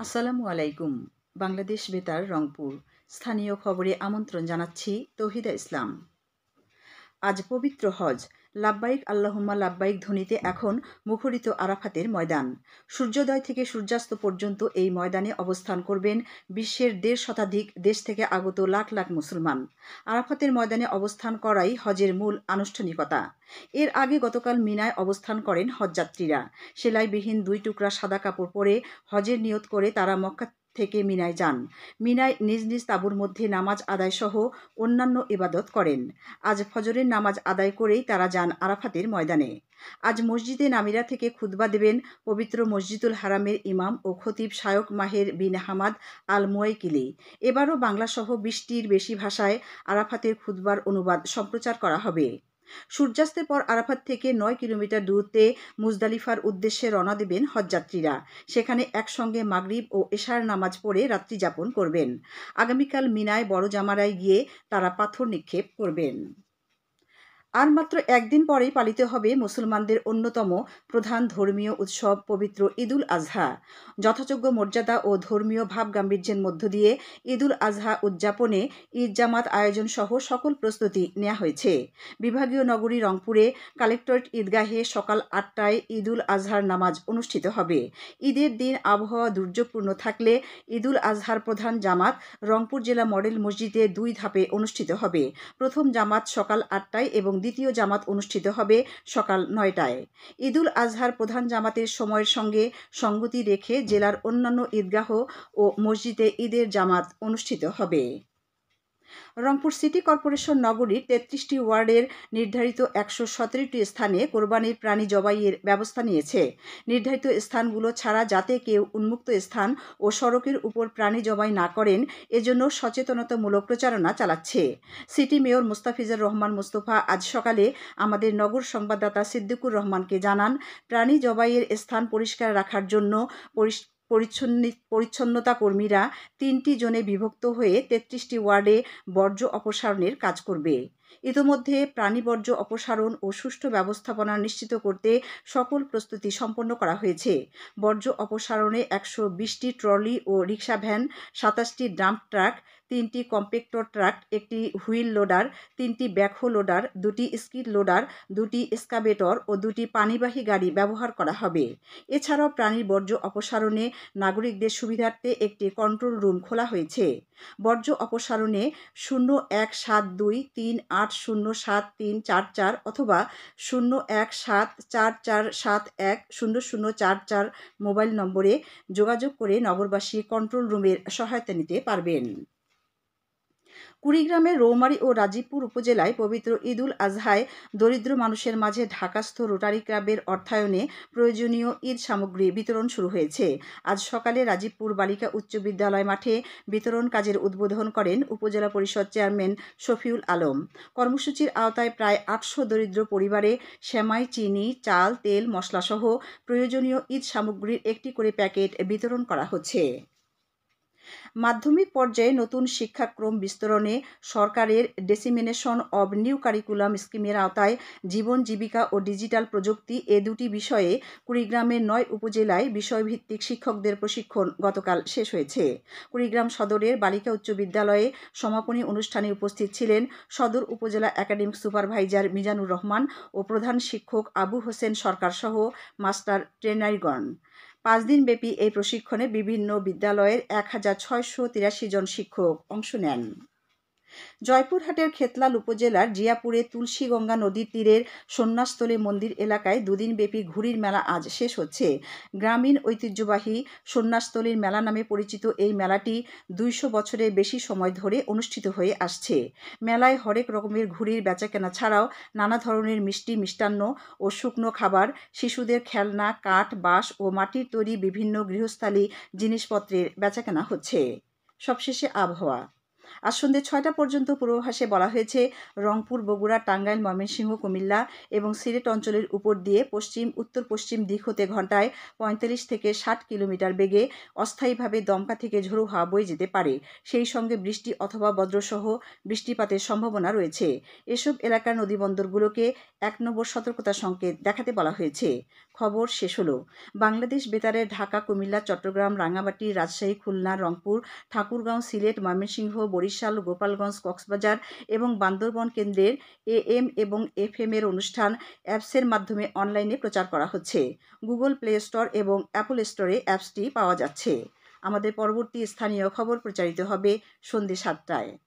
আসসালামু আলাইকুম। বাংলাদেশ বেতার রংপুর স্থানীয় খবরে আমন্ত্রণ জানাচ্ছি তৌহিদা ইসলাম। আজ পবিত্র হজ। লাব্বাইক আল্লাহুম্মা লাব্বাইক ধ্বনিতে এখন মুখরিত আরাফাতের ময়দান। সূর্যোদয় থেকে সূর্যাস্ত পর্যন্ত এই ময়দানে অবস্থান করবেন বিশ্বের ১.৫ শতাধিক দেশ থেকে আগত লাখ লাখ মুসলমান। আরাফাতের ময়দানে অবস্থান করাই হজের মূল আনুষ্ঠানিকতা। এর আগে গতকাল মিনায় অবস্থান করেন হজযাত্রীরা। সেলাইবিহীন ২ টুকরা সাদা কাপড় পরে হজের নিয়ত করে তারা মক্কা থেকে মিনায় যান। মিনায় নিজ নিজ তাঁবুর মধ্যে নামাজ আদায় সহ অন্যান্য ইবাদত করেন। আজ ফজরের নামাজ আদায় করেই তারা যান আরাফাতের ময়দানে। আজ মসজিদে নামিরা থেকে খুতবা দেবেন পবিত্র মসজিদুল হারামের ইমাম ও খতিব শায়খ মাহের বিন হামাদ আল মুয়াইকিলি। এবারও বাংলাসহ ২০টির বেশি ভাষায় আরাফাতের খুতবার অনুবাদ সম্প্রচার করা হবে। সূর্যাস্তের পর আরাফাত থেকে ৯ কিলোমিটার দূরত্বে মুজদালিফার উদ্দেশ্যে রওনা দেবেন হজযাত্রীরা। সেখানে একসঙ্গে মাগরিব ও এশার নামাজ পড়ে রাত্রি যাপন করবেন। আগামীকাল মিনায় বড় জামারায় গিয়ে তারা পাথর নিক্ষেপ করবেন। আর মাত্র একদিন পরেই পালিত হবে মুসলমানদের অন্যতম প্রধান ধর্মীয় উৎসব পবিত্র ঈদুল আজহা। যথাযোগ্য মর্যাদা ও ধর্মীয় ভাবগাম্ভীর্যের মধ্য দিয়ে ঈদুল আজহা উদযাপনে ঈদ জামাত আয়োজন সহ সকল প্রস্তুতি নেওয়া হয়েছে। বিভাগীয় নগরী রংপুরে কালেক্টরেট ঈদগাহে সকাল ৮টায় ঈদুল আজহার নামাজ অনুষ্ঠিত হবে। ঈদের দিন আবহাওয়া দুর্যোগপূর্ণ থাকলে ঈদুল আজহার প্রধান জামাত রংপুর জেলা মডেল মসজিদে ২ ধাপে অনুষ্ঠিত হবে। প্রথম জামাত সকাল ৮টায় এবং দ্বিতীয় জামাত অনুষ্ঠিত হবে সকাল ৯টায়। ঈদুল আজহার প্রধান জামাতের সময়ের সঙ্গে সঙ্গতি রেখে জেলার অন্যান্য ঈদগাহ ও মসজিদে ঈদের জামাত অনুষ্ঠিত হবে। রংপুর সিটি কর্পোরেশন নগরীর ৩৩টি ওয়ার্ডের নির্ধারিত ১১৭টি স্থানে কোরবানির প্রাণী জবাইয়ের ব্যবস্থা নিয়েছে। নির্ধারিত স্থানগুলো ছাড়া যাতে কেউ উন্মুক্ত স্থান ও সড়কের উপর প্রাণী জবাই না করেন, এজন্য সচেতনতামূলক প্রচারণা চালাচ্ছে। সিটি মেয়র মুস্তাফিজুর রহমান মুস্তফা আজ সকালে আমাদের নগর সংবাদদাতা সিদ্দিকুর রহমানকে জানান, প্রাণী জবাইয়ের স্থান পরিষ্কার রাখার জন্য পরিচ্ছন্নতা কর্মীরা ৩টি জোনে বিভক্ত হয়ে ৩৩টি ওয়ার্ডে বর্জ্য অপসারণের কাজ করবে। ইতোমধ্যে প্রাণী বর্জ্য অপসারণ ও সুষ্ঠু ব্যবস্থাপনা নিশ্চিত করতে সকল প্রস্তুতি সম্পন্ন করা হয়েছে। বর্জ্য অপসারণে ১২০টি ট্রলি ও রিক্সা ভ্যান, ২৭টি ডাম্প ট্রাক, ৩টি কম্প্যাক্টর ট্রাক, একটি হুইল লোডার, ৩টি ব্যাকহো লোডার, ২টি স্কিড লোডার, ২টি এক্সকাভেটর ও ২টি পানিবাহী গাড়ি ব্যবহার করা হবে। এছাড়াও প্রাণীর বর্জ্য অপসারণে নাগরিকদের সুবিধার্থে একটি কন্ট্রোল রুম খোলা হয়েছে। বর্জ্য অপসারণে 017238074344 অথবা 017447100044 মোবাইল নম্বরে যোগাযোগ করে নগরবাসী কন্ট্রোল রুমের সহায়তা নিতে পারবেন। কুড়িগ্রামের রৌমারী ও রাজীবপুর উপজেলায় পবিত্র ঈদুল আজহায় দরিদ্র মানুষের মাঝে ঢাকাস্থ রোটারি ক্লাবের অর্থায়নে প্রয়োজনীয় ঈদ সামগ্রী বিতরণ শুরু হয়েছে। আজ সকালে রাজীবপুর বালিকা উচ্চ বিদ্যালয় মাঠে বিতরণ কাজের উদ্বোধন করেন উপজেলা পরিষদ চেয়ারম্যান শফিউল আলম। কর্মসূচির আওতায় প্রায় ৮০০ দরিদ্র পরিবারে সেমাই, চিনি, চাল, তেল, মশলাসহ প্রয়োজনীয় ঈদ সামগ্রীর একটি করে প্যাকেট বিতরণ করা হচ্ছে। মাধ্যমিক পর্যায়ে নতুন শিক্ষাক্রম বিস্তরণে সরকারের ডিসেমিনেশন অব নিউ কারিকুলাম স্কিমের আওতায় জীবন জীবিকা ও ডিজিটাল প্রযুক্তি এ দুটি বিষয়ে কুড়িগ্রামের ৯ উপজেলায় বিষয়ভিত্তিক শিক্ষকদের প্রশিক্ষণ গতকাল শেষ হয়েছে। কুড়িগ্রাম সদরের বালিকা উচ্চ বিদ্যালয়ে সমাপনী অনুষ্ঠানে উপস্থিত ছিলেন সদর উপজেলা একাডেমিক সুপারভাইজার মিজানুর রহমান ও প্রধান শিক্ষক আবু হোসেন সরকার সহ মাস্টার ট্রেনারগণ। ৫ দিনব্যাপী এই প্রশিক্ষণে বিভিন্ন বিদ্যালয়ের ১৬৮৩ জন শিক্ষক অংশ নেন। জয়পুরহাটের খেতলাল উপজেলার জিয়াপুরে তুলসীগঙ্গা নদীর তীরের সন্ন্যাসতলী মন্দির এলাকায় দুদিনব্যাপী ঘুড়ির মেলা আজ শেষ হচ্ছে। গ্রামীণ ঐতিহ্যবাহী সন্ন্যাসতলীর মেলা নামে পরিচিত এই মেলাটি ২০০ বছরের বেশি সময় ধরে অনুষ্ঠিত হয়ে আসছে। মেলায় হরেক রকমের ঘুড়ির বেচাকেনা ছাড়াও নানা ধরনের মিষ্টি, মিষ্টান্ন ও শুকনো খাবার, শিশুদের খেলনা, কাঠ, বাঁশ ও মাটির তৈরি বিভিন্ন গৃহস্থালী জিনিসপত্রের বেচাকেনা হচ্ছে। সবশেষে আবহাওয়া। আজ সন্ধ্যে ৬টা পর্যন্ত পূর্বাভাসে বলা হয়েছে, রংপুর, বগুড়া, টাঙ্গাইল, ময়মনসিংহ, কুমিল্লা এবং সিলেট অঞ্চলের উপর দিয়ে পশ্চিম উত্তর পশ্চিম দিক হতে ঘন্টায় ৪৫ থেকে ৬০ কিলোমিটার বেগে অস্থায়ীভাবে দমকা থেকে ঝোড়ো হাওয়া বয়ে যেতে পারে। সেই সঙ্গে বৃষ্টি অথবা বজ্রসহ বৃষ্টিপাতের সম্ভাবনা রয়েছে। এসব এলাকার নদীবন্দরগুলোকে ১ নম্বর সতর্কতা সংকেত দেখাতে বলা হয়েছে। খবর শেষ হলো। বাংলাদেশ বেতারের ঢাকা, কুমিল্লা, চট্টগ্রাম, রাঙামাটি, রাজশাহী, খুলনা, রংপুর, ঠাকুরগাঁও, সিলেট, ময়মনসিংহ, বরিশাল, গোপালগঞ্জ, কক্সবাজার এবং বান্দরবান কেন্দ্রের AM এবং FM এর অনুষ্ঠান অ্যাপসের মাধ্যমে অনলাইনে প্রচার করা হচ্ছে। গুগল প্লে স্টোর এবং অ্যাপল স্টোরে অ্যাপসটি পাওয়া যাচ্ছে। আমাদের পরবর্তী স্থানীয় খবর প্রচারিত হবে সন্ধ্যে 7টায়।